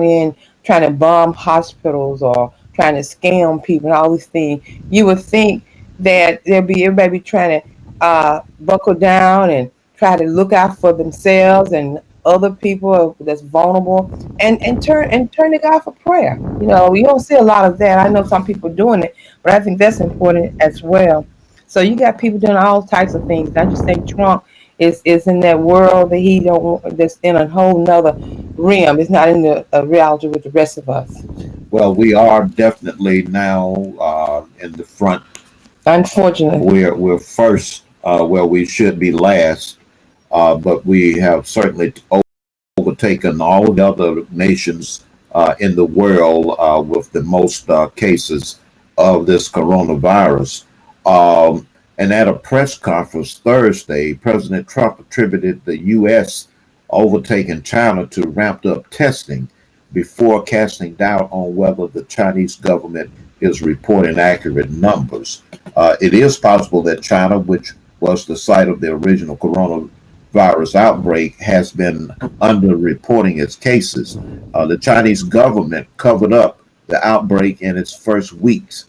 in trying to bomb hospitals or trying to scam people and all these things, you would think that there'd be everybody trying to buckle down and try to look out for themselves and other people that's vulnerable and turn to God for prayer. You don't see a lot of that. I know some people doing it, but I think that's important as well. So you got people doing all types of things. I just think Trump is in that world that he don't that's in a whole nother realm. It's not in the reality with the rest of us. Well, we are definitely now in the front. Unfortunately. We're first where we should be last, but we have certainly overtaken all the other nations in the world with the most cases of this coronavirus. And at a press conference Thursday, President Trump attributed the U.S. overtaking China to ramped up testing before casting doubt on whether the Chinese government is reporting accurate numbers. It is possible that China, which was the site of the original coronavirus outbreak, has been underreporting its cases. The Chinese government covered up the outbreak in its first weeks,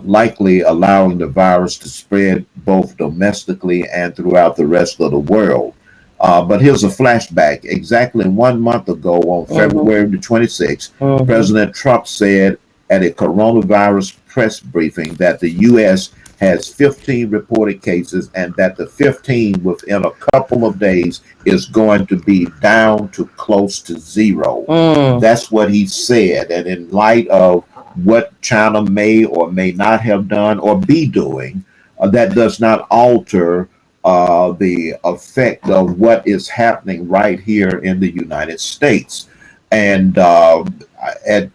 likely allowing the virus to spread both domestically and throughout the rest of the world. But here's a flashback. Exactly 1 month ago, on February the 26th, President Trump said at a coronavirus press briefing that the U.S. has 15 reported cases and that the 15 within a couple of days is going to be down to close to zero. That's what he said. And in light of what China may or may not have done or be doing, that does not alter the effect of what is happening right here in the United States. And at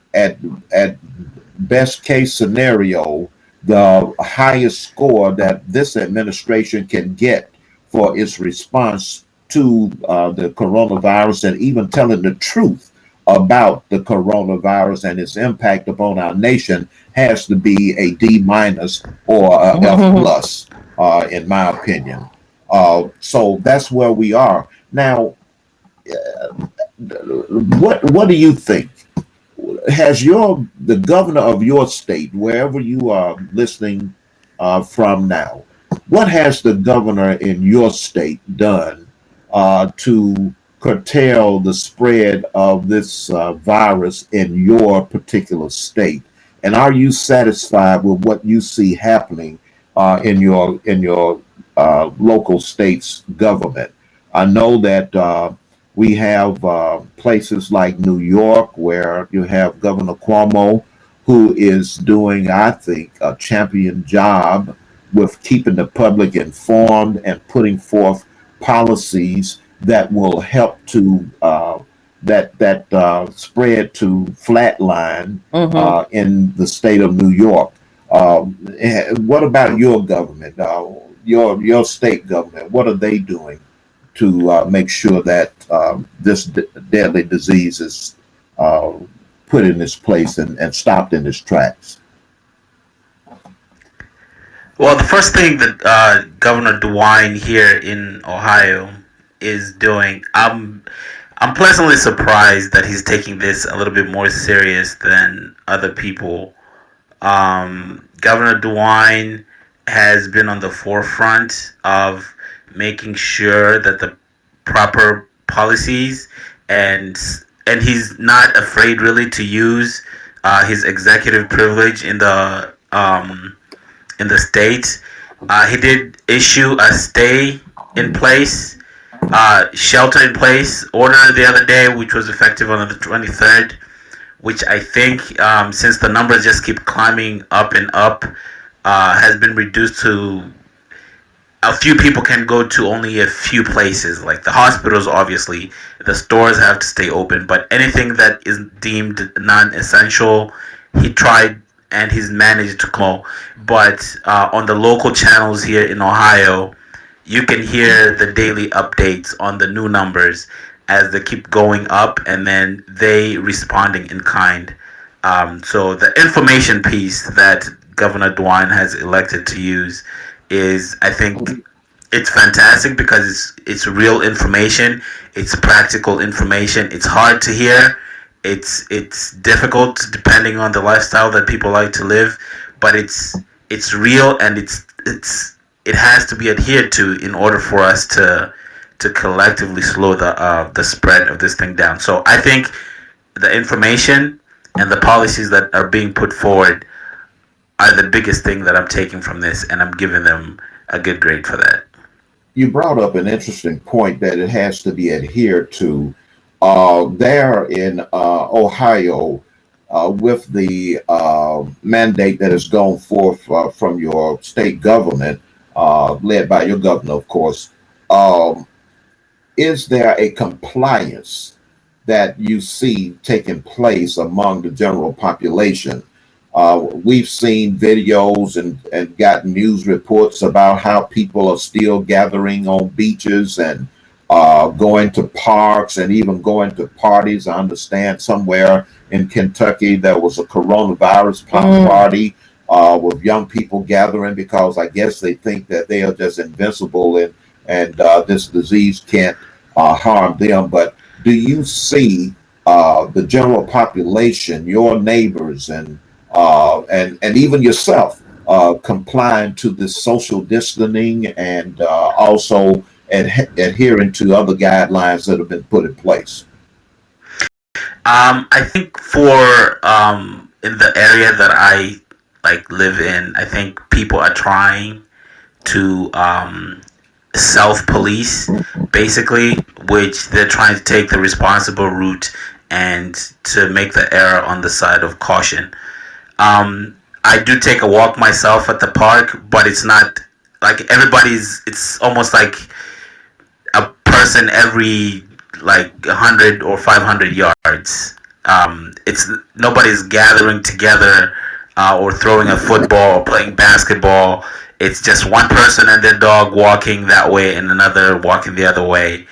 best case scenario, the highest score that this administration can get for its response to the coronavirus and even telling the truth about the coronavirus and its impact upon our nation has to be a D minus or a F plus, in my opinion. So that's where we are now. What do you think? Has the governor of your state, wherever you are listening from now, what has the governor in your state done to curtail the spread of this virus in your particular state? And are you satisfied with what you see happening in your local state's government? I know that we have places like New York where you have Governor Cuomo, who is doing, I think, a champion job with keeping the public informed and putting forth policies that will help to that spread to flatline in the state of New York. What about your government, your state government? What are they doing to make sure that this deadly disease is put in its place and stopped in its tracks? Well, the first thing that Governor DeWine here in Ohio is doing, I'm pleasantly surprised that he's taking this a little bit more serious than other people. Governor DeWine has been on the forefront of making sure that the proper policies and he's not afraid really to use his executive privilege in the state. He did issue a stay in place, shelter in place order the other day, which was effective on the 23rd, which I think, since the numbers just keep climbing up and up, has been reduced to a few people can go to only a few places. Like the hospitals, obviously, the stores have to stay open, but anything that is deemed non-essential, he tried and he's managed to close. But on the local channels here in Ohio, you can hear the daily updates on the new numbers as they keep going up, and then they responding in kind. So the information piece that Governor DeWine has elected to use is, I think, it's fantastic because it's real information, it's practical information, it's hard to hear, It's difficult depending on the lifestyle that people like to live, but it's real, and it has to be adhered to in order for us to collectively slow the spread of this thing down. So I think the information and the policies that are being put forward are the biggest thing that I'm taking from this, and I'm giving them a good grade for that. You brought up an interesting point that it has to be adhered to. There in Ohio, with the mandate that has gone forth from your state government, led by your governor, of course, um, is there a compliance that you see taking place among the general population? We've seen videos and gotten news reports about how people are still gathering on beaches and going to parks and even going to parties. I understand somewhere in Kentucky there was a coronavirus Mm, party with young people gathering because I guess they think that they are just invincible and this disease can't harm them. But do you see the general population, your neighbors, and even yourself complying to this social distancing and also adhering to other guidelines that have been put in place? I think for in the area that I like live in, I think people are trying to self police, basically, which they're trying to take the responsible route and to make the error on the side of caution. I do take a walk myself at the park, but it's not like everybody's. It's almost like a person every like 100 or 500 yards. It's nobody's gathering together or throwing a football or playing basketball. It's just one person and their dog walking that way and another walking the other way.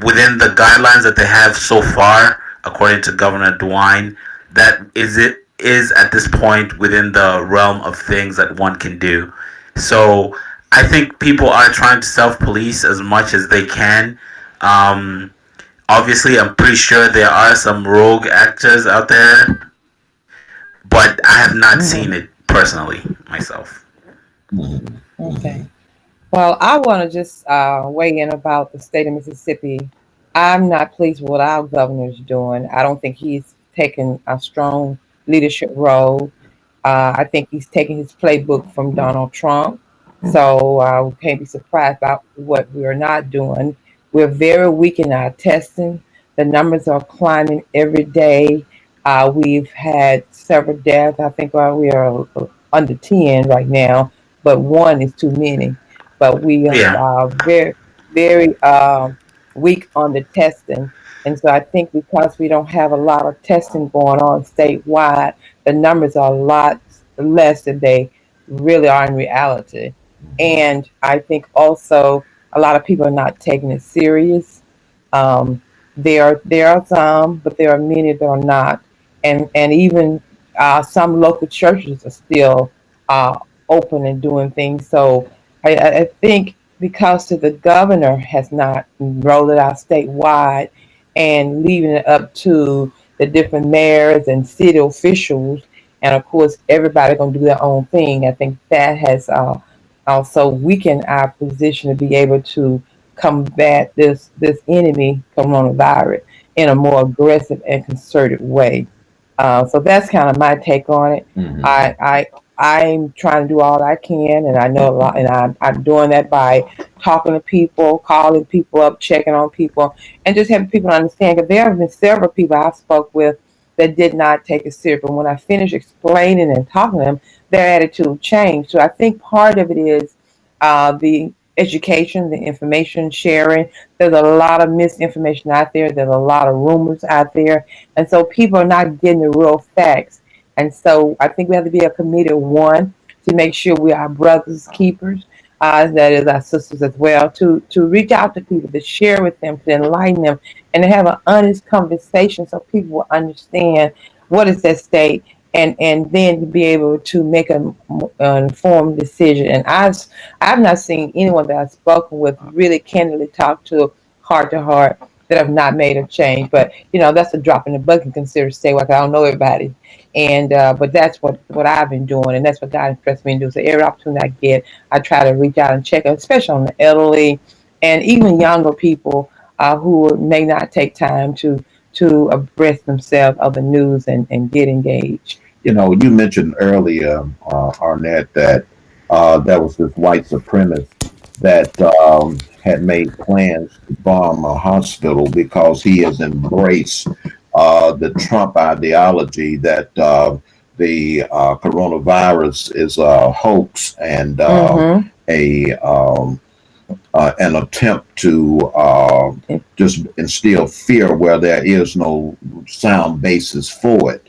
Within the guidelines that they have so far, according to Governor DeWine, that is at this point within the realm of things that one can do. So I think people are trying to self police as much as they can. Um, Obviously, I'm pretty sure there are some rogue actors out there, but I have not seen mhm. it personally myself. Mhm, Okay. mhm, Well, I want to just weigh in about the state of Mississippi. I'm not pleased with what our governor's doing. I don't think he's taken a strong leadership role. I think he's taking his playbook from Donald Trump. So we can't be surprised about what we are not doing. We're very weak in our testing. The numbers are climbing every day. We've had several deaths. I think we are under 10 right now, but one is too many. But we Yeah. are very weak on the testing. And so I think because we don't have a lot of testing going on statewide, the numbers are a lot less than they really are in reality. mhm, And I think also a lot of people are not taking it serious. Um, there are some, but there are many that are not, and even some local churches are still uh, open and doing things. So I think because the governor has not rolled it out statewide and leaving it up to the different mayors and city officials, and of course everybody gonna do their own thing. I think that has also weakened our position to be able to combat this enemy coronavirus in a more aggressive and concerted way. So that's kind of my take on it. mhm, I'm trying to do all I can, and I know a lot, and I'm doing that by talking to people, calling people up, checking on people, and just having people understand. Because there have been several people I spoke with that did not take it serious, but when I finished explaining and talking to them, their attitude changed. So I think part of it is the education, the information sharing. There's a lot of misinformation out there. There's a lot of rumors out there. And so people are not getting the real facts. And so I think we have to be a committee of one to make sure we are brothers keepers, that is our sisters as well, to reach out to people, to share with them, to enlighten them, and to have an honest conversation so people will understand what is at stake, and then to be able to make an informed decision. And I've not seen anyone that I've spoken with really candidly talk to heart, that have not made a change. But that's a drop in the bucket. Consider stay like I don't know everybody, and but that's what I've been doing, and that's what God impressed me to do. So every opportunity I get, I try to reach out and check, especially on the elderly and even younger people who may not take time to abreast themselves of the news and get engaged. You mentioned earlier, Arnett, that there was this white supremacist that had made plans to bomb a hospital because he has embraced the Trump ideology that the coronavirus is a hoax and Mm-hmm. a an attempt to just instill fear where there is no sound basis for it.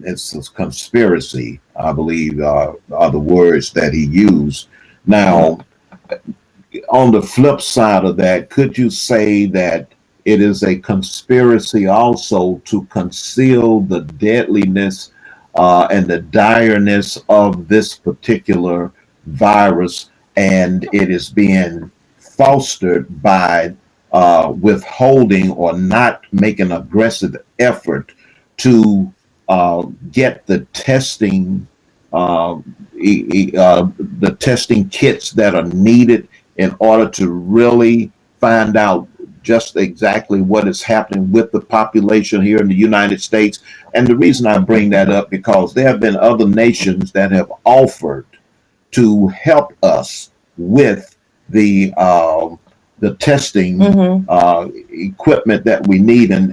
It's a conspiracy, I believe, are the words that he used. Now, on the flip side of that, could you say that it is a conspiracy also to conceal the deadliness and the direness of this particular virus, and it is being fostered by withholding or not making aggressive effort to get uh, the testing kits that are needed in order to really find out just exactly what is happening with the population here in the United States. And the reason I bring that up because there have been other nations that have offered to help us with the testing Mm-hmm. equipment that we need and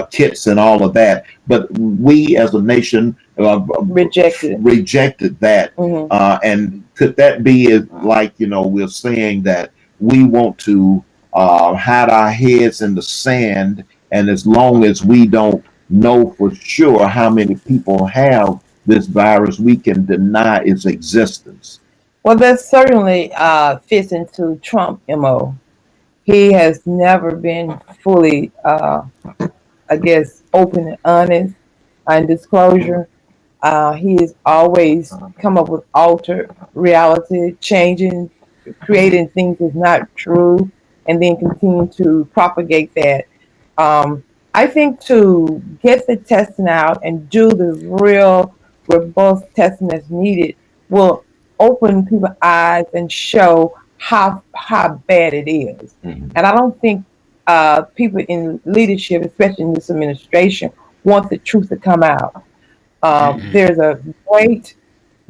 kits and all of that. But we as a nation Rejected. rejected that. Mm-hmm. And could that be like, we're saying that we want to hide our heads in the sand, and as long as we don't know for sure how many people have this virus, we can deny its existence. Well, that certainly fits into Trump MO. He has never been fully, I guess, open and honest and disclosure. He has always come up with altered reality, changing, creating things that's not true, and then continue to propagate that. Um, I think to get the testing out and do the real robust testing that's needed will open people's eyes and show how bad it is. Mhm. And I don't think people in leadership, especially in this administration, want the truth to come out. Mm-mm. There's a great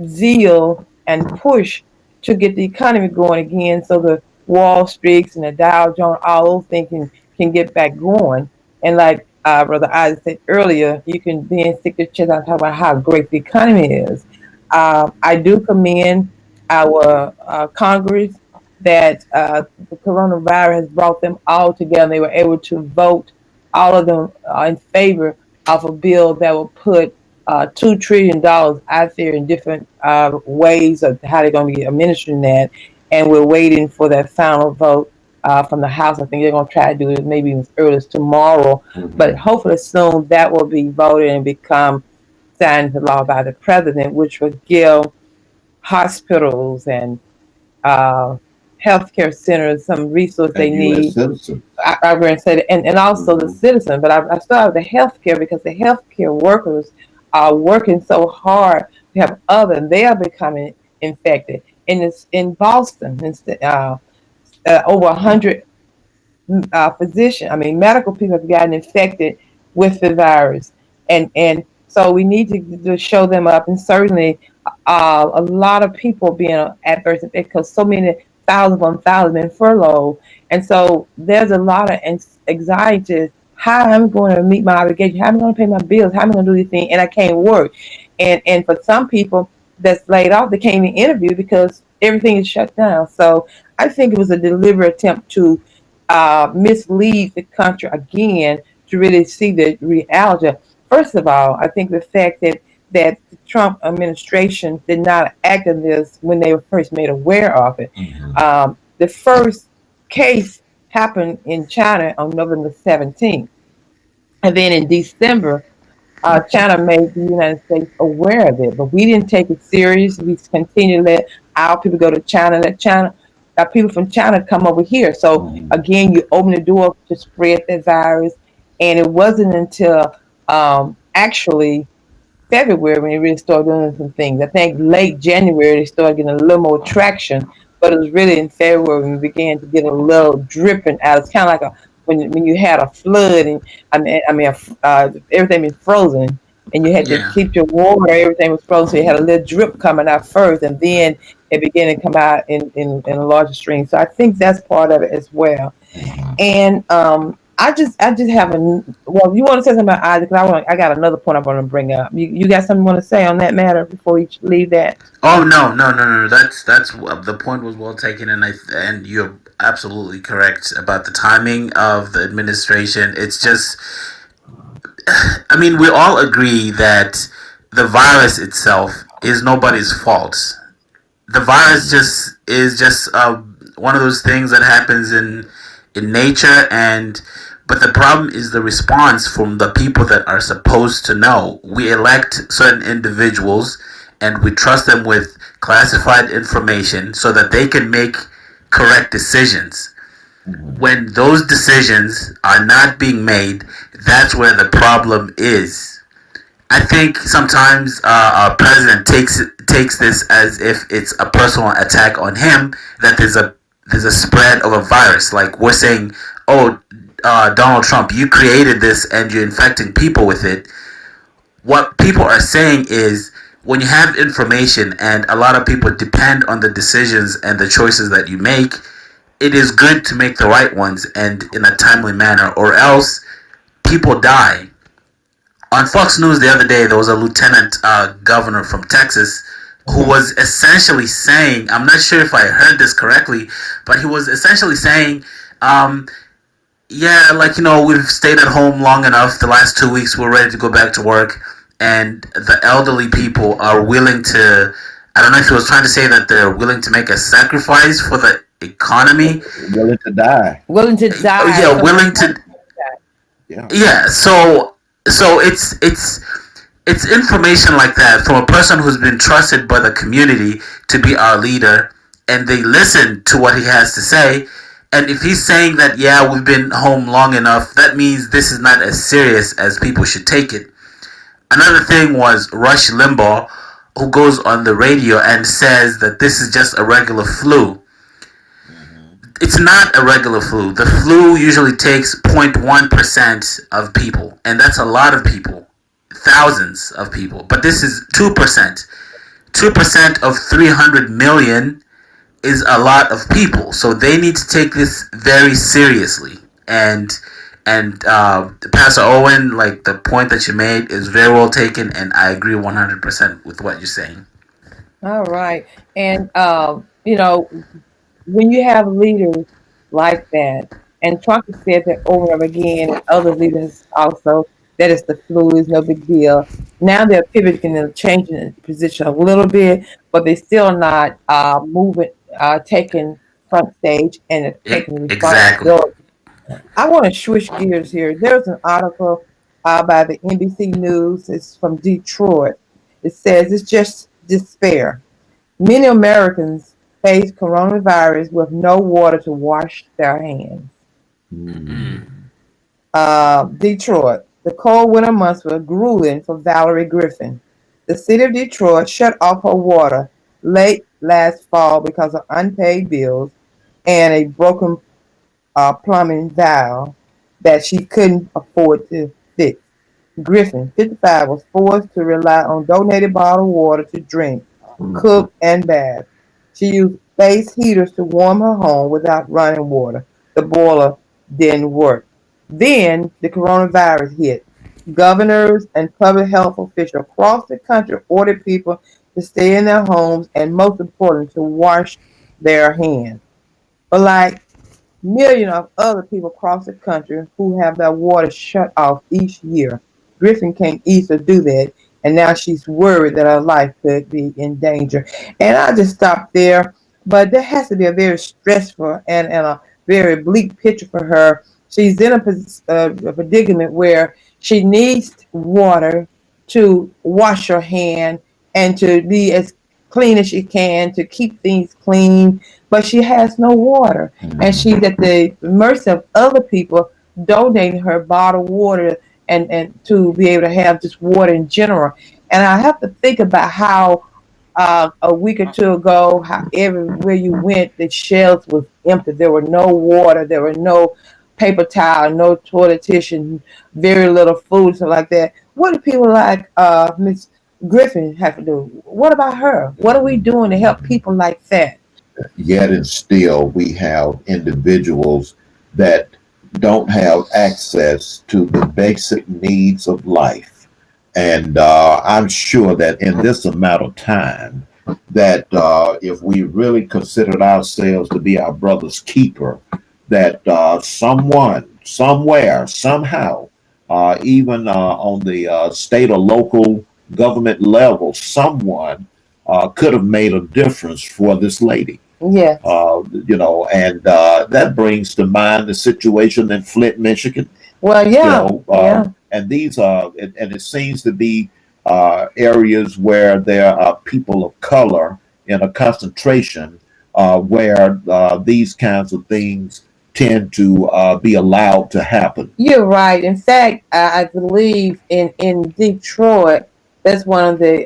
zeal and push to get the economy going again so the Wall Streets and the Dow Jones, all those things can get back going. And like Brother Isaac said earlier, you can then stick your chest out and talk about how great the economy is. I do commend our Congress that the coronavirus has brought them all together. They were able to vote, all of them, in favor of a bill that will put $2 trillion out there in different ways of how they're going to be administering that. And we're waiting for that final vote from the House. I think they're going to try to do it maybe as early as tomorrow, but Mhm. hopefully soon that will be voted and become signed into law by the president, which will give hospitals and uh, healthcare centers some resource they And U.S. need. citizens. I'm going to say that, and also the Mhm. citizen. But I started with the healthcare because the healthcare workers are working so hard to have others. They are becoming infected. In Boston, over 100 physician, I mean, medical people have gotten infected with the virus, and so we need to show them up, and certainly a lot of people being adverse because so many thousands upon thousands been furloughed, and so there's a lot of anxiety. How am I going to meet my obligation? How am I going to pay my bills? How am I going to do this thing? And I can't work. And for some people that's laid off, they can't even interview because everything is shut down. So I think it was a deliberate attempt to mislead the country again to really see the reality. First of all, I think the fact that the Trump administration did not act on this when they were first made aware of it. Mhm. The first case happened in China on November 17th, and then in December, China made the United States aware of it, but we didn't take it serious. We continued to let our people go to China, let China. people from China come over here. So Mhm. again, you open the door to spread that virus, and it wasn't until actually February when they really started doing some things. I think late January they started getting a little more traction, but it was really in February when we began to get a little dripping out. It's kind of like a when you had a flood and everything was frozen and you had to Yeah. keep your water. Everything was frozen, so you had a little drip coming out first, and then it began to come out in a larger stream. So I think that's part of it as well. And I just have a well. You want to say something about Isaac? 'Cause I got another point I want to bring up. You got something you want to say on that matter before we leave that? Oh no, no, no, no. That's the point was well taken, and you're absolutely correct about the timing of the administration. It's just, I mean, we all agree that the virus itself is nobody's fault. The virus Mhm. just is just one of those things that happens in nature, and but the problem is the response from the people that are supposed to know. We elect certain individuals and we trust them with classified information so that they can make correct decisions. Mhm. When those decisions are not being made, that's where the problem is. I think sometimes our president takes this as if it's a personal attack on him. That there's a spread of a virus. Like we're saying, oh, Donald Trump, you created this and you're infecting people with it. What people are saying is when you have information and a lot of people depend on the decisions and the choices that you make, it is good to make the right ones and in a timely manner, or else people die. On Fox News the other day, there was a lieutenant governor from Texas who Mhm. was essentially saying, I'm not sure if I heard this correctly, but he was essentially saying, um, yeah, like, we've stayed at home long enough. The last 2 weeks, we're ready to go back to work. And the elderly people are willing to, I don't know if he was trying to say that they're willing to make a sacrifice for the economy. Willing to die. Willing to Oh, die, yeah, something willing like to, that. Yeah. yeah. So it's information like that from a person who's been trusted by the community to be our leader, and they listen to what he has to say. And if he's saying that, yeah, we've been home long enough, that means this is not as serious as people should take it. Another thing was Rush Limbaugh, who goes on the radio and says that this is just a regular flu. Mhm. It's not a regular flu. The flu usually takes 0.1% of people, and that's a lot of people, thousands of people. But this is 2%. 2% of 300 million is a lot of people, so they need to take this very seriously. And Pastor Owen, like the point that you made is very well taken, and I agree 100% with what you're saying. All right, and when you have leaders like that, and Trump has said that over and over again, and other leaders also, that it's the flu is no big deal. Now they're pivoting and changing the position a little bit, but they're still not moving, taking front stage and taking Exactly. responsibility. I want to switch gears here. There's an article by the NBC News. It's from Detroit. It says it's just despair. Many Americans face coronavirus with no water to wash their hands. Mhm. Mm. Detroit. The cold winter months were grueling for Valerie Griffin. The city of Detroit shut off her water late last fall because of unpaid bills and a broken plumbing valve that she couldn't afford to fix. Griffin, 55, was forced to rely on donated bottled water to drink, Mhm. cook, and bath. She used space heaters to warm her home without running water. The boiler didn't work. Then the coronavirus hit. Governors and public health officials across the country ordered people to stay in their homes and, most important, to wash their hands. But like millions of other people across the country who have their water shut off each year. Griffin can't easily do that, and now she's worried that her life could be in danger. And I just stopped there, but that has to be a very stressful and a very bleak picture for her. She's in a predicament where she needs water to wash her hand and to be as clean as she can to keep things clean, but she has no water. And she's at the mercy of other people donating her bottled water and to be able to have just water in general. And I have to think about how a week or two ago, how everywhere you went, the shelves was empty. There were no water, there were no paper towel, no toilet tissue, very little food, something like that. What do people like Miss Griffin have to do? What about her? What are we doing to help people like that? Yet and still, we have individuals that don't have access to the basic needs of life. And I'm sure that in this amount of time, that if we really considered ourselves to be our brother's keeper, that someone, somewhere, somehow, even on the state or local government level, someone could have made a difference for this lady. Yes. And that brings to mind the situation in Flint, Michigan. Well, yeah, yeah. And these are, and it seems to be areas where there are people of color in a concentration where these kinds of things tend to be allowed to happen. You're right. In fact, I believe in Detroit, that's one of the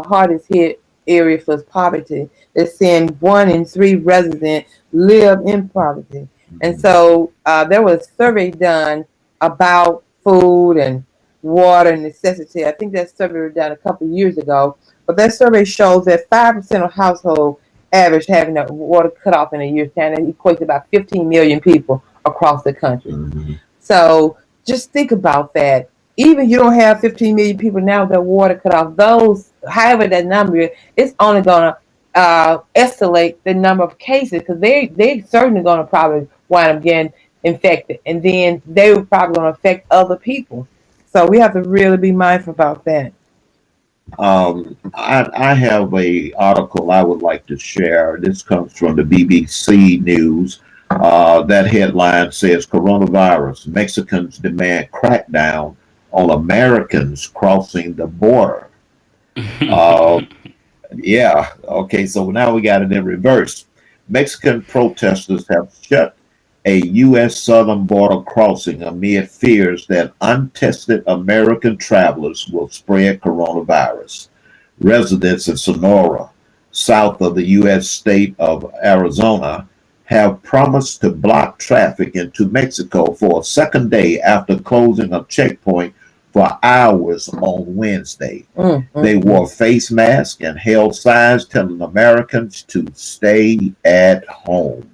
hardest hit areas for poverty. They're saying 1 in 3 residents live in poverty, and Mhm. so there was a survey done about food and water and necessity. I think that survey was done a couple of years ago, but that survey shows that 5% of household average having their water cut off in a year's time. That equates to about 15 million people across the country. Mhm. So just think about that. Even you don't have 15 million people now with their water cut off. Those, however that number is, it's only going to escalate the number of cases because they certainly going to probably wind up getting infected, and then they were probably going to affect other people. So we have to really be mindful about that. I have a article I would like to share. This comes from the BBC News. That headline says coronavirus, Mexicans demand crackdown on Americans crossing the border. Uh, yeah, okay, so now we got it in reverse. Mexican protesters have shut a U.S. southern border crossing amid fears that untested American travelers will spread coronavirus. Residents in Sonora, south of the U.S. state of Arizona, have promised to block traffic into Mexico for a second day after closing a checkpoint for hours on Wednesday. They wore face masks and held signs telling Americans to stay at home.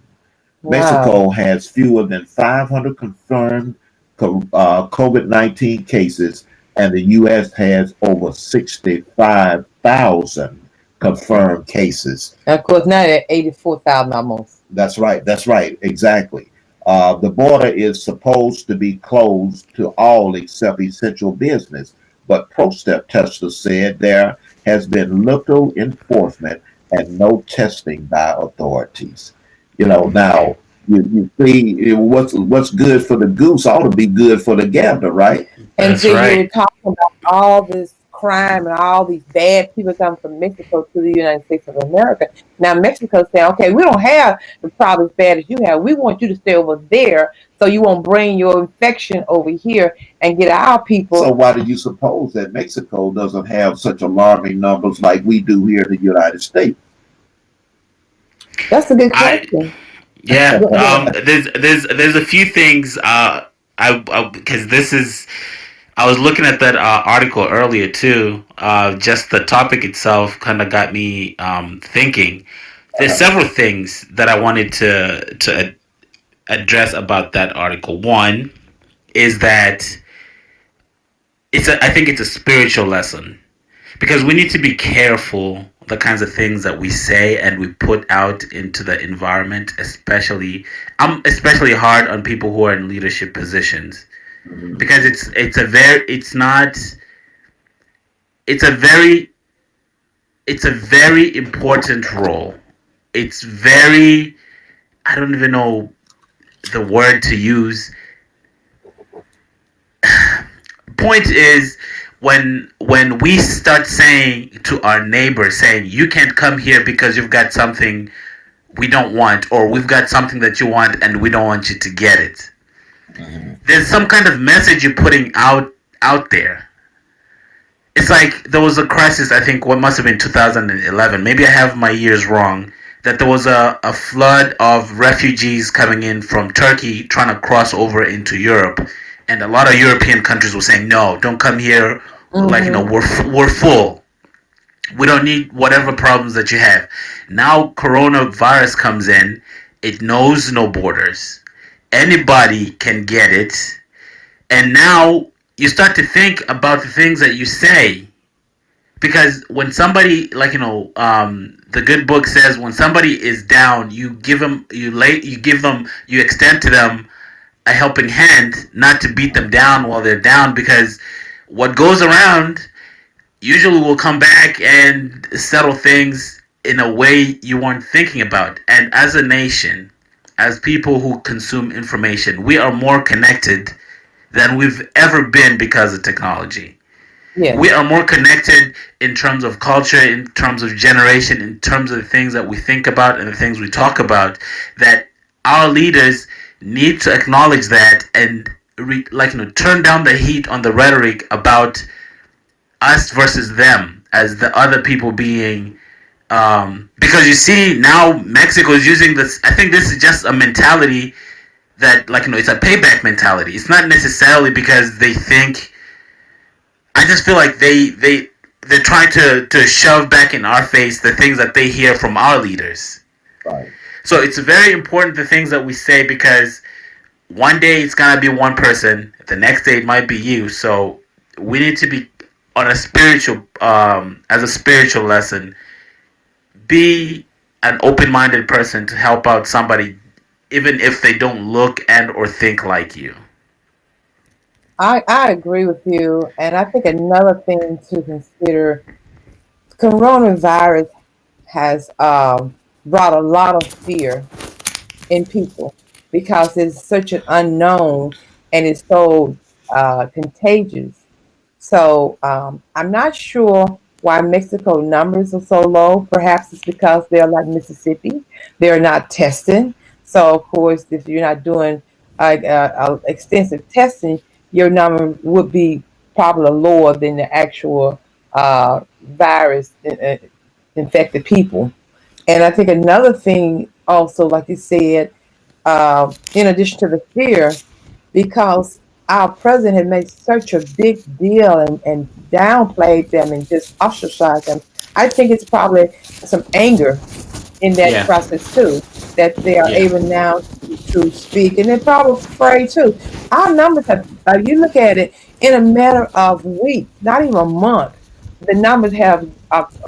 Wow. Mexico has fewer than 500 confirmed COVID 19 cases, and the U.S. has over 65,000 confirmed cases. And of course, now they're 84,000 almost. That's right. That's right. Exactly. The border is supposed to be closed to all except essential business, but protesters said there has been little enforcement and no testing by authorities. Now you see what's good for the goose ought to be good for the gander, right? And That's so you right. were talking about all this crime and all these bad people coming from Mexico to the United States of America. Now Mexico's saying, okay, we don't have the problem as bad as you have. We want you to stay over there so you won't bring your infection over here and get our So people. why do you suppose that Mexico doesn't have such alarming numbers like we do here in the United States? That's a good I question. Yeah. Go ahead. There's a few things. I because this is I was looking at that article earlier too. Just the topic itself kind of got me thinking. There's several things that I wanted to address about that article. One is that I think it's a spiritual lesson because we need to be careful the kinds of things that we say and we put out into the environment, especially I'm especially hard on people who are in leadership positions because it's not it's a very it's a very important role. It's very I don't even know the word to use. Point is when we start saying to our neighbor, saying you can't come here because you've got something we don't want, or we've got something that you want and we don't want you to get it. Mhm. There's some kind of message you're putting out there. It's like there was a crisis, I think what must have been 2011, maybe I have my years wrong, that there was a flood of refugees coming in from Turkey trying to cross over into Europe, and a lot of European countries were saying no, don't come here, like, Mm-hmm. we're full, we don't need whatever problems that you have. Now coronavirus comes in, it knows no borders, anybody can get it, and now you start to think about the things that you say, because when somebody, like, the good book says, when somebody is down, you give them, you give them, you extend to them a helping hand, not to beat them down while they're down, because what goes around usually will come back and settle things in a way you weren't thinking about. And as a nation, as people who consume information, we are more connected than we've ever been because of technology. We Yes. are more connected in terms of culture, in terms of generation, in terms of the things that we think about and the things we talk about, that our leaders need to acknowledge that, and turn down the heat on the rhetoric about us versus them as the other people being, because you see now Mexico is using this. I think this is just a mentality that, it's a payback mentality. It's not necessarily because they think. I just feel like they're trying to shove back in our face the things that they hear from our leaders. Right. So it's very important, the things that we say, because one day it's gonna be one person, the next day it might be you. So we need to be on a spiritual, as a spiritual lesson, be an open-minded person to help out somebody, even if they don't look and or think like you. I agree with you. And I think another thing to consider, coronavirus has brought a lot of fear in people because it's such an unknown and it's so contagious. So I'm not sure why Mexico numbers are so low. Perhaps it's because they're like Mississippi. They're not testing. So of course, if you're not doing extensive testing, your number would be probably lower than the actual virus infected people. And I think another thing also, like you said, in addition to the fear, because our president had made such a big deal and downplayed them and just ostracized them. I think it's probably some anger in that Yeah, process too, that they are yeah, able now to speak, and they're probably afraid too. Our numbers have, you look at it in a matter of weeks, not even a month, the numbers have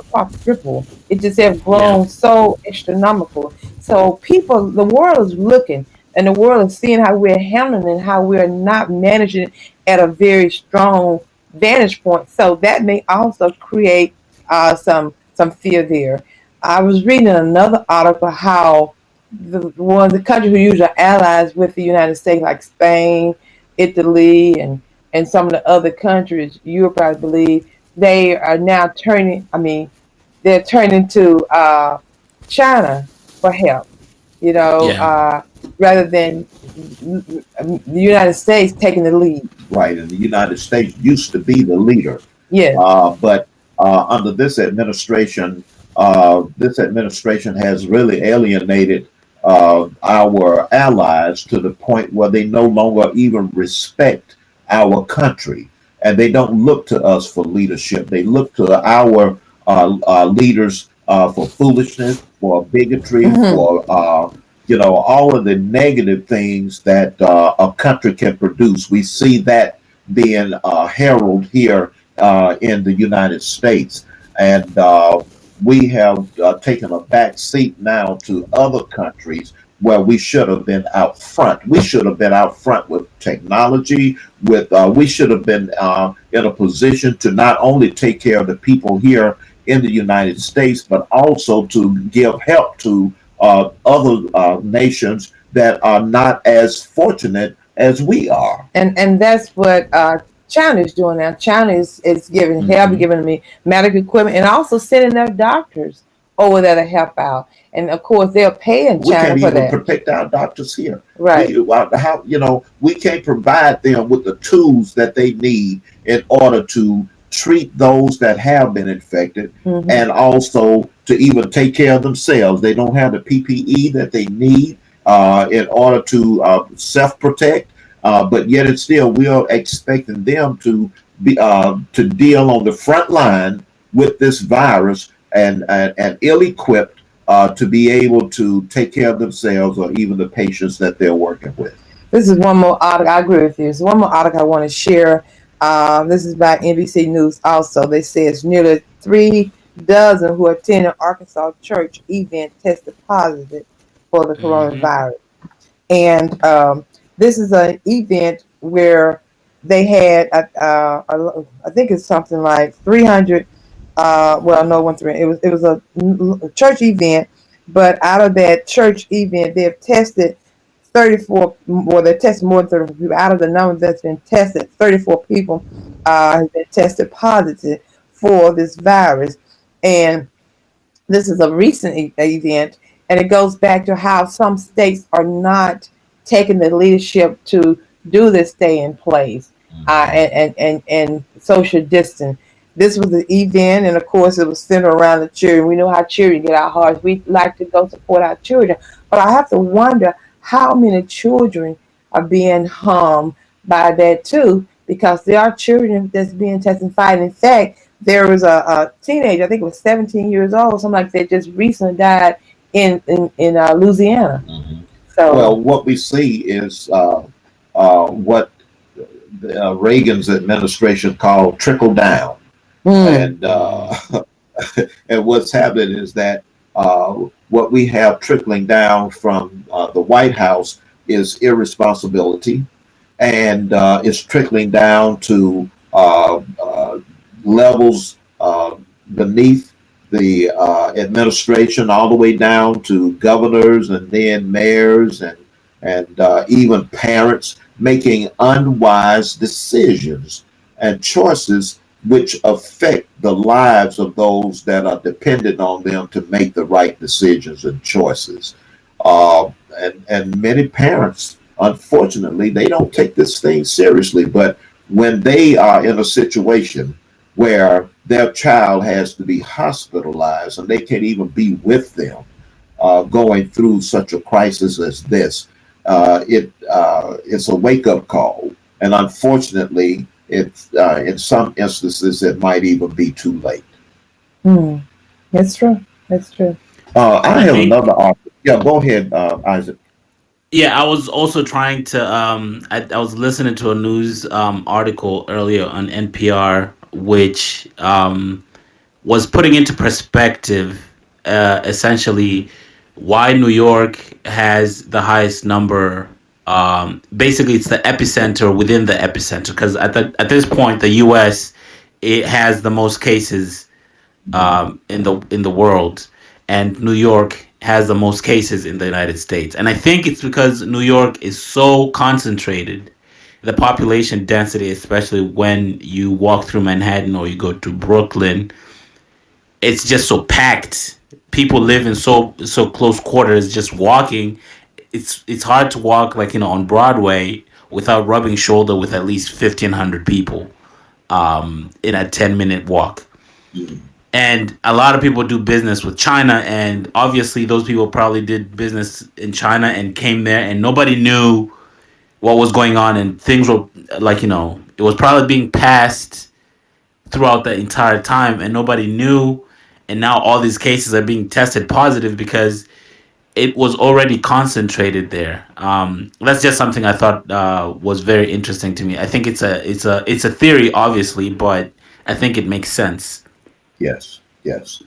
quadrupled. It just have yeah, grown so astronomical. So people, the world is looking, and the world is seeing how we're handling and how we're not managing it at a very strong vantage point. So that may also create some fear there. I was reading in another article how one of the countries who usually are allies with the United States, like Spain, Italy, and some of the other countries, Europe, I believe, they are now turning. I mean, they're turning to China for help. You know, yeah, rather than the United States taking the lead. Right. And the United States used to be the leader. Yes. But under this administration has really alienated our allies to the point where they no longer even respect our country. And they don't look to us for leadership. They look to our leaders for foolishness, for bigotry, Hmm. for all of the negative things that a country can produce. We see that being heralded here in the United States. And we have taken a back seat now to other countries where we should have been out front. We should have been out front with technology. We should have been in a position to not only take care of the people here in the United States, but also to give help to other nations that are not as fortunate as we are. And that's what China is doing now. China is giving help, Mm-hmm. giving me medical equipment, and also sending their doctors over there to help out. And of course, they're paying We China can't for even that. protect our doctors here. Right. How we can't provide them with the tools that they need in order to treat those that have been infected, Hmm. and also to even take care of themselves. They don't have the PPE that they need in order to self protect. But yet, it's still we are expecting them to be to deal on the front line with this virus and ill equipped to be able to take care of themselves or even the patients that they're working with. This is one more article. I agree with you. There's one more article I want to share. This is by NBC News also. They say it's nearly 3 dozen who attended Arkansas church event tested positive for the Mm-hmm. coronavirus. And this is an event where they had, I think it's something like 300. Well, no, one three. It was a church event, but out of that church event, they've tested 34. Well, they tested more than 34 people. Out of the number that's been tested, 34 people have been tested positive for this virus, and this is a recent event, and it goes back to how some states are not taking the leadership to do this stay in place and social distance. This was an event, and of course, it was centered around the children. We know how children get our hearts. We like to go support our children, but I have to wonder how many children are being harmed by that too, because there are children that's being testified. In fact, there was a teenager, I think it was 17 years old, something like that, just recently died in Louisiana. Mhm. So, Well, what we see is what Reagan's administration called trickle down, mm, and and what's happening is that what we have trickling down from the White House is irresponsibility, and it's trickling down to levels beneath the administration, all the way down to governors and then mayors and even parents making unwise decisions and choices which affect the lives of those that are dependent on them to make the right decisions and choices. And many parents, unfortunately, they don't take this thing seriously. But when they are in a situation where their child has to be hospitalized and they can't even be with them going through such a crisis as this, it's a wake up call. And unfortunately, in some instances, it might even be too late. mm, that's true. That's true. I I have think another article. Yeah, go ahead, Isaac. yeah, I was also trying to I was listening to a news article earlier on NPR which was putting into perspective essentially why New York has the highest number. Basically, it's the epicenter within the epicenter because at this point, the U.S. it has the most cases in the world, and New York has the most cases in the United States. And I think it's because New York is so concentrated, the population density, especially when you walk through Manhattan or you go to Brooklyn, it's just so packed. People live in so close quarters. Just walking, it's hard to walk like on Broadway without rubbing shoulder with at least 1,500 people in a 10-minute walk. Mhm. And a lot of people do business with China, and obviously those people probably did business in China and came there, and nobody knew what was going on, and things were like it was probably being passed throughout the entire time, and nobody knew. And now all these cases are being tested positive because it was already concentrated there. That's just something I thought was very interesting to me. I think it's a theory, obviously, but I think it makes sense. Yes, yes.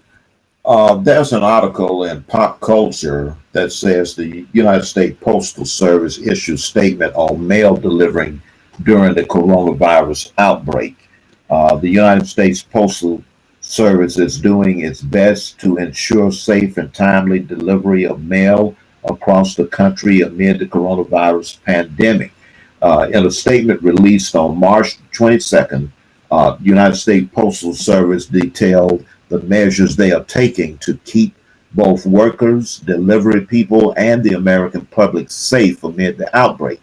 There's an article in Pop Culture that says the United States Postal Service issued statement on mail delivering during the coronavirus outbreak. The United States Postal Service is doing its best to ensure safe and timely delivery of mail across the country amid the coronavirus pandemic. In a statement released on March 22nd, United States Postal Service detailed the measures they are taking to keep both workers, delivery people, and the American public safe amid the outbreak.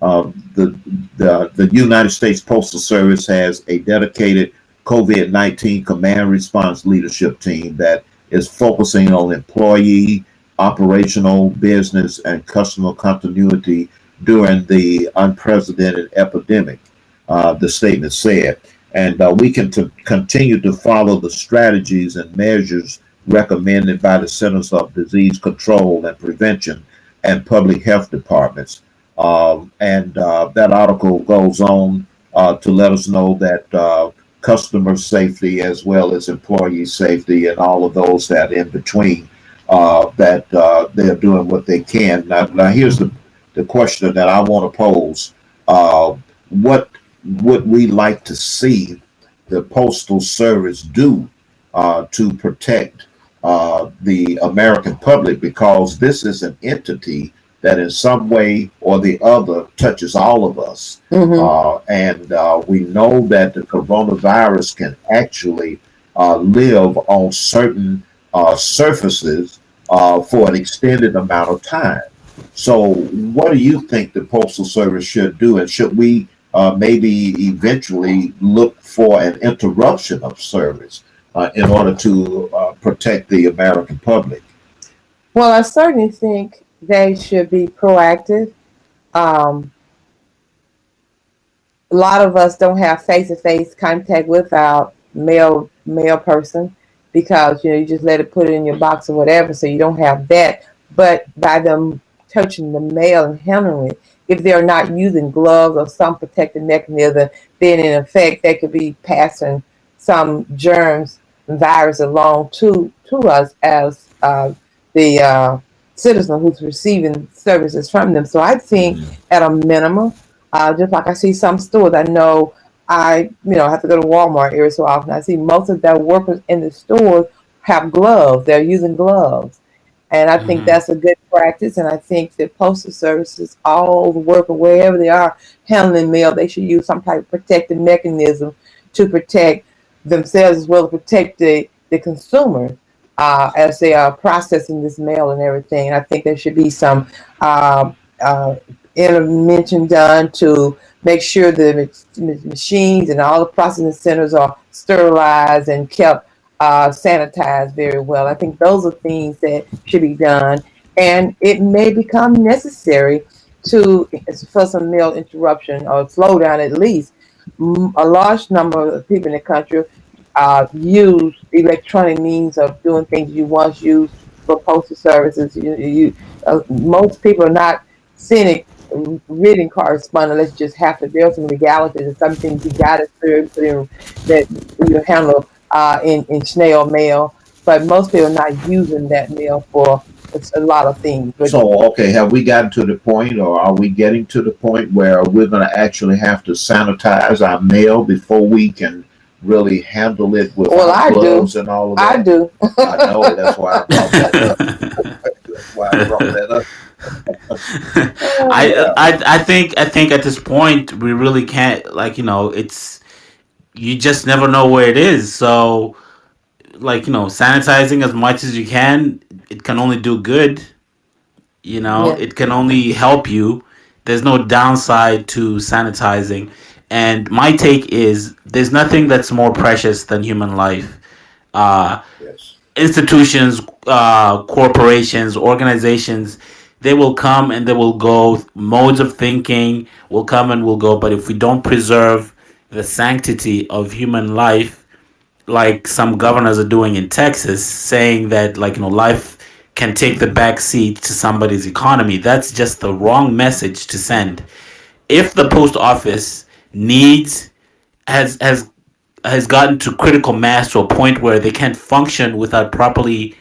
Uh, the, the United States Postal Service has a dedicated COVID-19 command response leadership team that is focusing on employee, operational, business, and customer continuity during the unprecedented epidemic, the statement said. And we can continue to follow the strategies and measures recommended by the Centers of Disease Control and Prevention and public health departments. And that article goes on to let us know that customer safety as well as employee safety and all of those that in between that they're doing what they can. Now here's the question that I want to pose. What would we like to see the Postal Service do to protect the American public? Because this is an entity that in some way or the other touches all of us. And we know that the coronavirus can actually live on certain surfaces for an extended amount of time. So, what do you think the Postal Service should do? And should we maybe eventually look for an interruption of service in order to protect the American public? Well, I certainly think they should be proactive. Um, a lot of us don't have face-to-face contact with our mail person because you just let it put it in your box or whatever, so you don't have that. But by them touching the mail and handling it, if they're not using gloves or some protective mechanism, then in effect they could be passing some germs and virus along to us as the citizen who's receiving services from them. So I think at a minimum, just like I see some stores, I know I have to go to Walmart every so often. I see most of their workers in the stores have gloves. They're using gloves. And I think Mm-hmm. that's a good practice. And I think that postal services, all over the work or wherever they are handling mail, they should use some type of protective mechanism to protect themselves as well as protect the consumer as they are processing this mail and everything. And I think there should be some uh, uh, intervention done to make sure the machines and all the processing centers are sterilized and kept sanitized very well. I think those are things that should be done, and it may become necessary to for some mail interruption or slowdown at least. A large number of people in the country use electronic means of doing things you once used for postal services. Most people are not sending written correspondence. Let's just have to. There are some legalities and some things you got to put in that you handle in snail mail. But most people are not using that mail for a lot of things. But So, okay, have we gotten to the point, or are we getting to the point where we're going to actually have to sanitize our mail before we can really handle it with well, our I do. gloves and all of I that? do. I know that's why I brought that up. That's why I brought that up. I, Yeah. I I think at this point we really can't, it's, you just never know where it is. So, sanitizing as much as you can, it can only do good. Yeah. It can only help you. There's no downside to sanitizing. And my take is there's nothing that's more precious than human life. Uh, Yes. Institutions, corporations, organizations, they will come and they will go. Modes of thinking will come and will go. But if we don't preserve the sanctity of human life, like some governors are doing in Texas, saying that, life can take the back seat to somebody's economy, that's just the wrong message to send. If the post office needs has has has gotten to critical mass to a point where they can't function without properly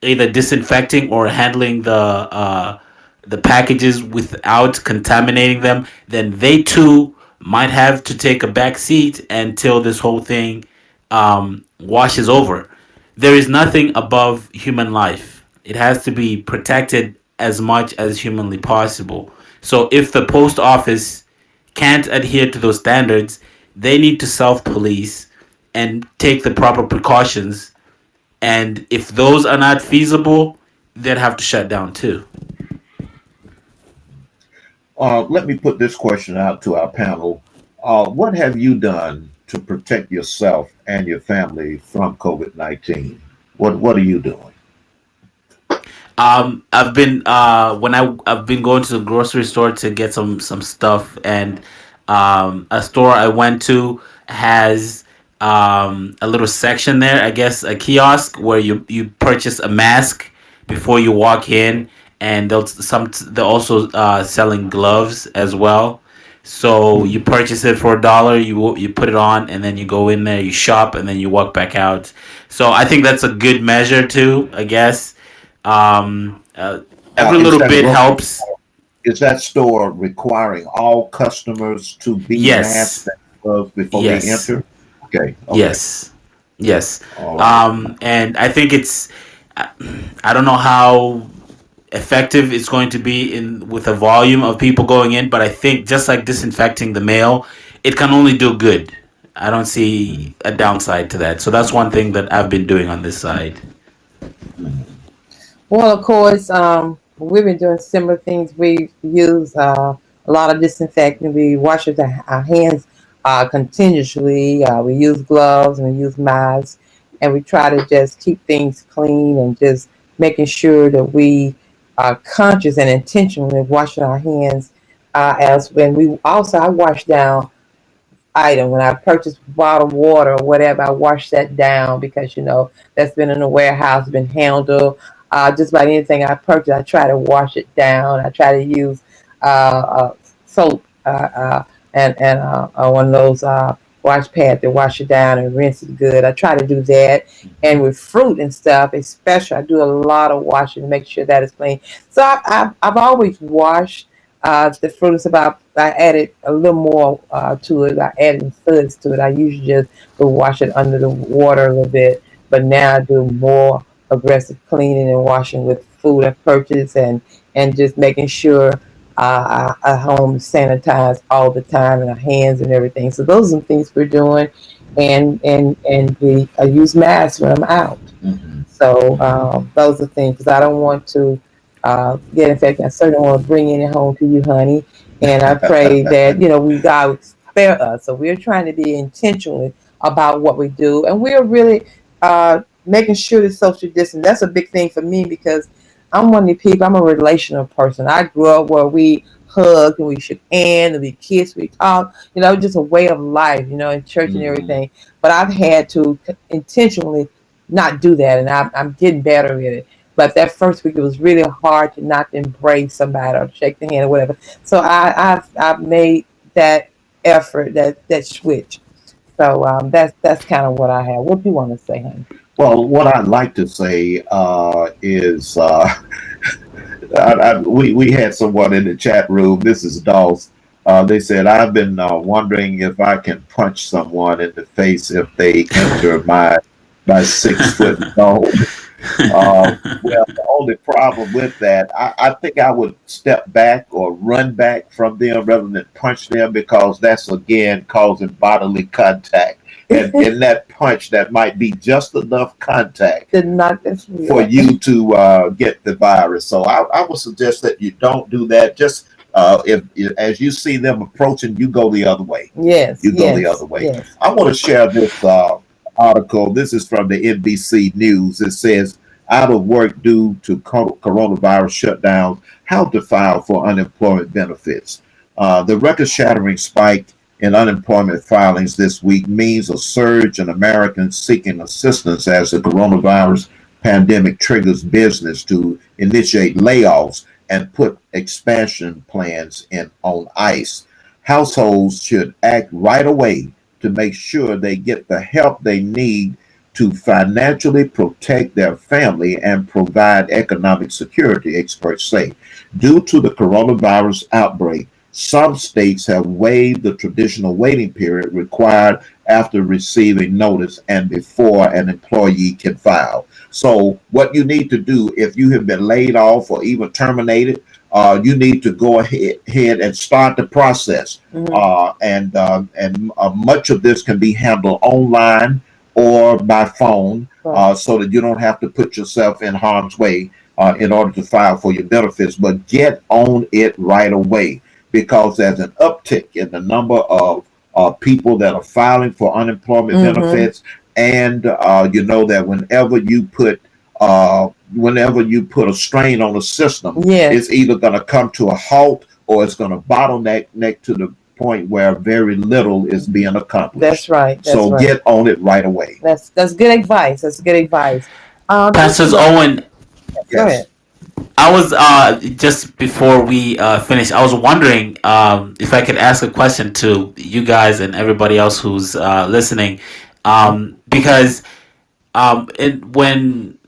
either disinfecting or handling the packages without contaminating them, then they too might have to take a back seat until this whole thing washes over. There is nothing above human life. It has to be protected as much as humanly possible. So if the post office can't adhere to those standards, they need to self police and take the proper precautions. And if those are not feasible, they'd have to shut down too. Let me put this question out to our panel. What have you done to protect yourself and your family from COVID-19? What are you doing? I've been I've been going to the grocery store to get some stuff, and a store I went to has a little section there, I guess a kiosk where you purchase a mask before you walk in, and they're also selling gloves as well. So you Mhm. purchase it for $1, you put it on, and then you go in there, you shop, and then you walk back out. So I think that's a good measure too, I guess. Um, uh, every Is little that bit grocery? helps. Is that store requiring all customers to be masked Yes, and gloves before they yes, enter? Okay, okay, yes, yes. all right. And I think I, I don't know how effective it's going to be in with a volume of people going in, but I think just like disinfecting the mail, it can only do good. I don't see a downside to that. So that's one thing that I've been doing on this side. Mhm. Well, of course, we've been doing similar things. We use a lot of disinfectant. We wash our hands continuously. We use gloves and we use masks, and we try to just keep things clean and just making sure that we are conscious and intentionally washing our hands. As when we also, I wash down item. When I purchase bottled water or whatever, I wash that down because that's been in the warehouse, been handled. Just about anything I purchase, I try to wash it down. I try to use soap and one of those wash pads that wash it down and rinse it good. I try to do that. And with fruit and stuff, especially, I do a lot of washing to make sure that it's clean. So I've always washed the fruit. Is about I added a little more to it. I added suds to it. I usually just would wash it under the water a little bit, but now I do more aggressive cleaning and washing with food I purchase and just making sure our home is sanitized all the time and our hands and everything. So those are the things we're doing, and we use masks when I'm out. Mhm. So Mhm. those are things because I don't want to get infected. I certainly don't want to bring any home to you, honey. And I pray that we God would spare us. So we're trying to be intentional about what we do, and we're really making sure that social distance. That's a big thing for me because I'm one of the people. I'm a relational person. I grew up where we hug and we shook hands and we kiss, we talk. Just a way of life. In church and Mhm. everything. But I've had to intentionally not do that, and I'm getting better at it. But that first week, it was really hard to not embrace somebody or shake the hand or whatever. So I've made that effort, that switch. So that's kind of what I have. What do you want to say, honey? Well, what I'd like to say is we had someone in the chat room. This is Dolls. They said, I've been wondering if I can punch someone in the face if they enter my 6 foot zone. Well, the only problem with that, I think I would step back or run back from them rather than punch them because that's again causing bodily contact. And in that punch, that might be just enough contact Did not. for Yeah. you to get the virus. So I would suggest that you don't do that. Just if as you see them approaching, you go the other way. Yes. You go the other Yes. way. Yes. I want to share this article. This is from the NBC News. It says, out of work due to coronavirus shutdowns, how to file for unemployment benefits. The record shattering spike in unemployment filings this week means a surge in Americans seeking assistance as the coronavirus pandemic triggers business to initiate layoffs and put expansion plans on ice. Households should act right away to make sure they get the help they need to financially protect their family and provide economic security, experts say. Due to the coronavirus outbreak, some states have waived the traditional waiting period required after receiving notice and before an employee can file. So what you need to do if you have been laid off or even terminated, you need to go ahead and start the process. And much of this can be handled online or by phone, so that you don't have to put yourself in harm's way in order to file for your benefits. But get on it right away, because there's an uptick in the number of people that are filing for unemployment benefits. And you know that whenever you put a strain on the system, it's either going to come to a halt or it's going to bottleneck to the point where very little is being accomplished. That's right. So get on it right away. That's good advice. That's good advice. Pastors Owen, Go ahead. I was just before we finish, I was wondering if I could ask a question to you guys and everybody else who's listening, because when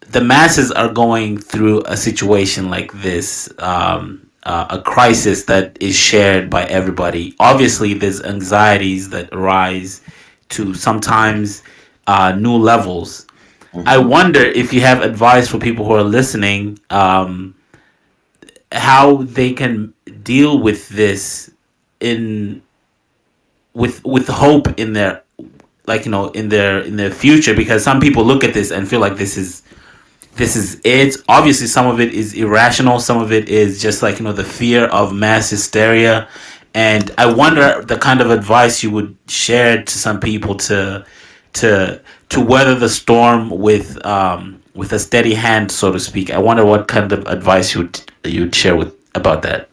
the masses are going through a situation like this, a crisis that is shared by everybody, obviously there's anxieties that arise to sometimes new levels. I wonder if you have advice for people who are listening, how they can deal with this with hope in their, like, in their future, because some people look at this and feel like this is it. Obviously some of it is irrational, some of it is just like, the fear of mass hysteria, and I wonder the kind of advice you would share to some people to weather the storm with a steady hand, so to speak. I wonder what kind of advice you'd share about that.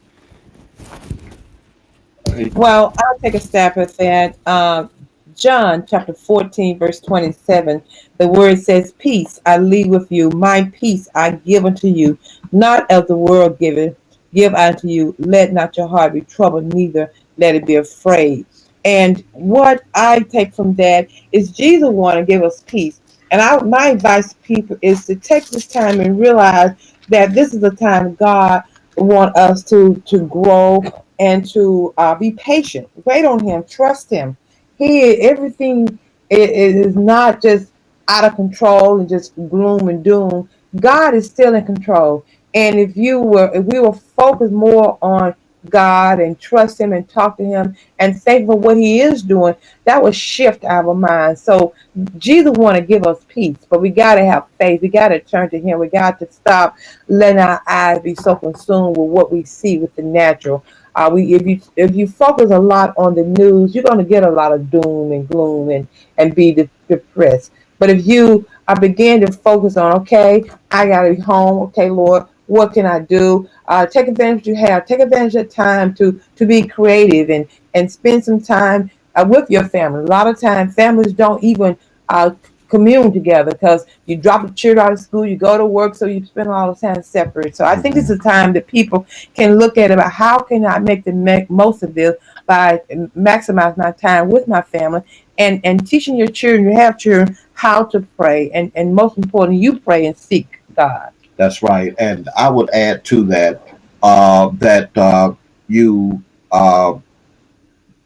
Well, I'll take a stab at that. John chapter 14, verse 27, the word says, "Peace I leave with you, my peace I give unto you, not as the world giveth, give unto you. Let not your heart be troubled, neither let it be afraid." And what I take from that is Jesus want to give us peace. And my advice to people is to take this time and realize that this is the time God want us to grow and to be patient. Wait on Him. Trust Him. Everything is not just out of control and just gloom and doom. God is still in control. And if we were focused more on God and trust Him and talk to Him and thank for what He is doing, that would shift our minds. So Jesus want to give us peace, but we got to have faith. We got to turn to Him. We got to stop letting our eyes be so consumed with what we see with the natural. If you focus a lot on the news, you're going to get a lot of doom and gloom and be depressed. But if you begin to focus on, okay, I got to be home. Okay, Lord, what can I do? Take advantage you have. Take advantage of time to be creative and spend some time with your family. A lot of times families don't even commune together because you drop the children out of school, you go to work, so you spend all the time separate. So I think this is a time that people can look at about how can I make the most of this by maximize my time with my family and teaching your children, you have children, how to pray. And most important, you pray and seek God. That's right. And I would add to that you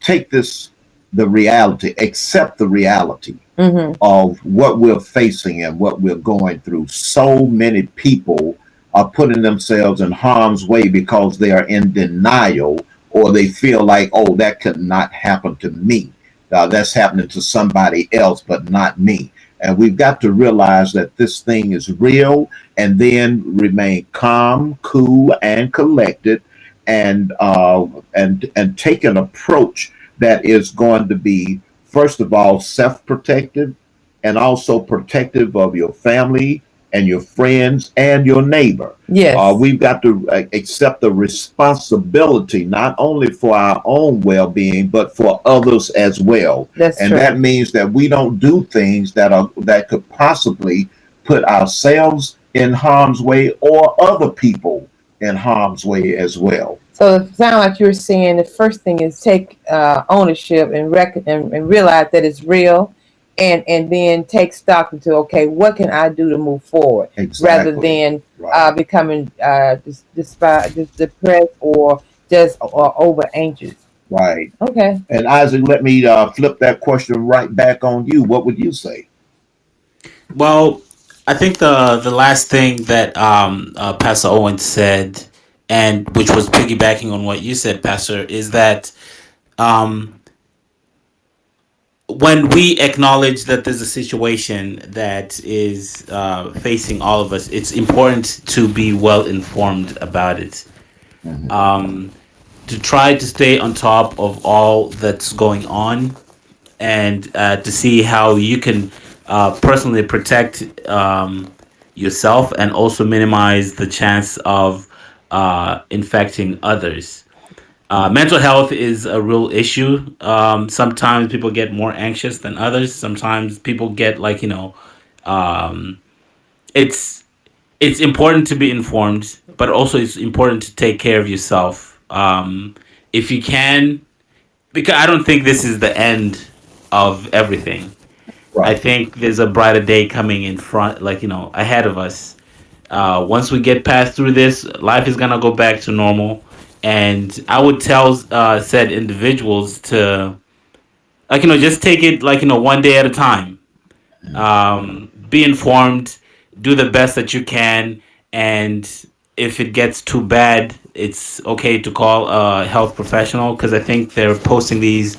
take the reality, accept the reality of what we're facing and what we're going through. So many people are putting themselves in harm's way because they are in denial, or they feel like, oh, that could not happen to me. That's happening to somebody else, but not me. And we've got to realize that this thing is real, and then remain calm, cool, and collected, and take an approach that is going to be, first of all, self-protective, and also protective of your family and your friends and your neighbor. Yes. We've got to accept the responsibility not only for our own well-being, but for others as well. That's and true. That means that we don't do things that could possibly put ourselves in harm's way or other people in harm's way as well. So it sounds like you're saying the first thing is take ownership and realize that it's real, and then take stock into, okay, what can I do to move forward, Exactly. rather than Right. becoming depressed or just over anxious. Right. Okay. And Isaac, let me flip that question right back on you. What would you say? Well, I think the last thing that Pastor Owen said, and which was piggybacking on what you said, Pastor, is that um, when we acknowledge that there's a situation that is facing all of us, it's important to be well informed about it. Mhm. Um, to try to stay on top of all that's going on, and to see how you can personally protect yourself and also minimize the chance of infecting others. Mental health is a real issue. Sometimes people get more anxious than others. Sometimes people get like, um, it's it's important to be informed, but also it's important to take care of yourself. If you can, because I don't think this is the end of everything. I Right. think there's a brighter day coming in front, like, ahead of us. Once we get past through this, life is gonna go back to normal, and I would tell said individuals to, like, just take it, like, one day at a time. Be informed, do the best that you can, and if it gets too bad, it's okay to call a health professional, because I think they're posting these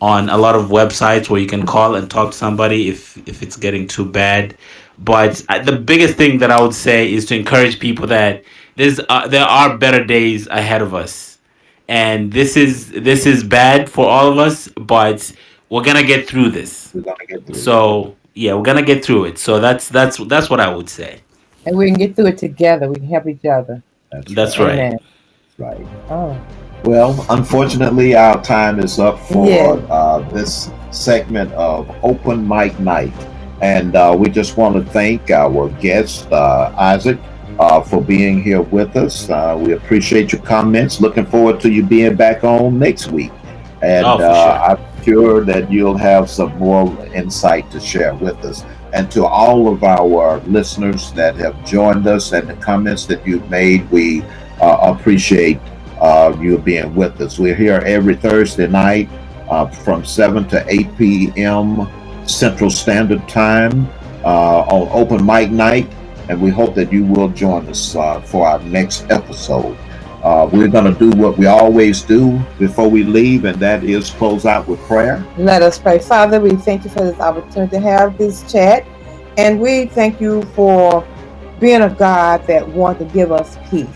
on a lot of websites where you can call and talk to somebody if it's getting too bad. But the biggest thing that I would say is to encourage people that there are better days ahead of us, and this is bad for all of us, but we're gonna get through this. We're going to get through it. So yeah, we're gonna get through it. So that's what I would say. And we can get through it together. We can help each other. That's That's right. right. Amen. Right. Oh, Well, unfortunately, our time is up yeah. for this segment of Open Mic Night. And we just want to thank our guest, Isaac, for being here with us. We appreciate your comments. Looking forward to you being back on next week. And Oh, for sure. I'm sure that you'll have some more insight to share with us. And to all of our listeners that have joined us and the comments that you've made, we appreciate you being with us. We're here every Thursday night from 7 to 8 p.m. Central Standard Time on Open Mic Night, and we hope that you will join us for our next episode. We're going to do what we always do before we leave, and that is close out with prayer. Let us pray. Father, we thank you for this opportunity to have this chat. And we thank you for being a God that wants to give us peace.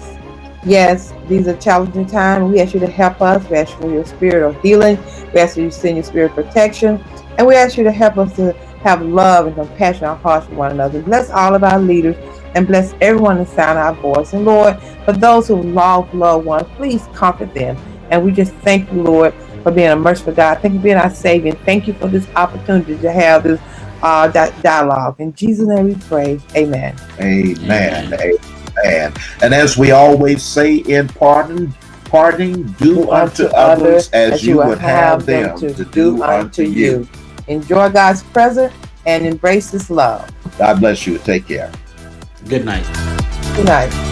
Yes, these are challenging times. We ask you to help us. We ask for your spirit of healing. We ask you to send your spirit of protection. And we ask you to help us to have love and compassion in our hearts for one another. Bless all of our leaders and bless everyone in the sound of our voice. And Lord, for those who lost loved ones, please comfort them. And we just thank you, Lord, for being a merciful God. Thank you for being our Savior. Thank you for this opportunity to have this dialogue. In Jesus' name we pray. Amen. Amen. Amen. Amen. And as we always say in parting, do unto others as you would have them to do unto you. Enjoy God's presence and embrace His love. God bless you. Take care. Good night. Good night.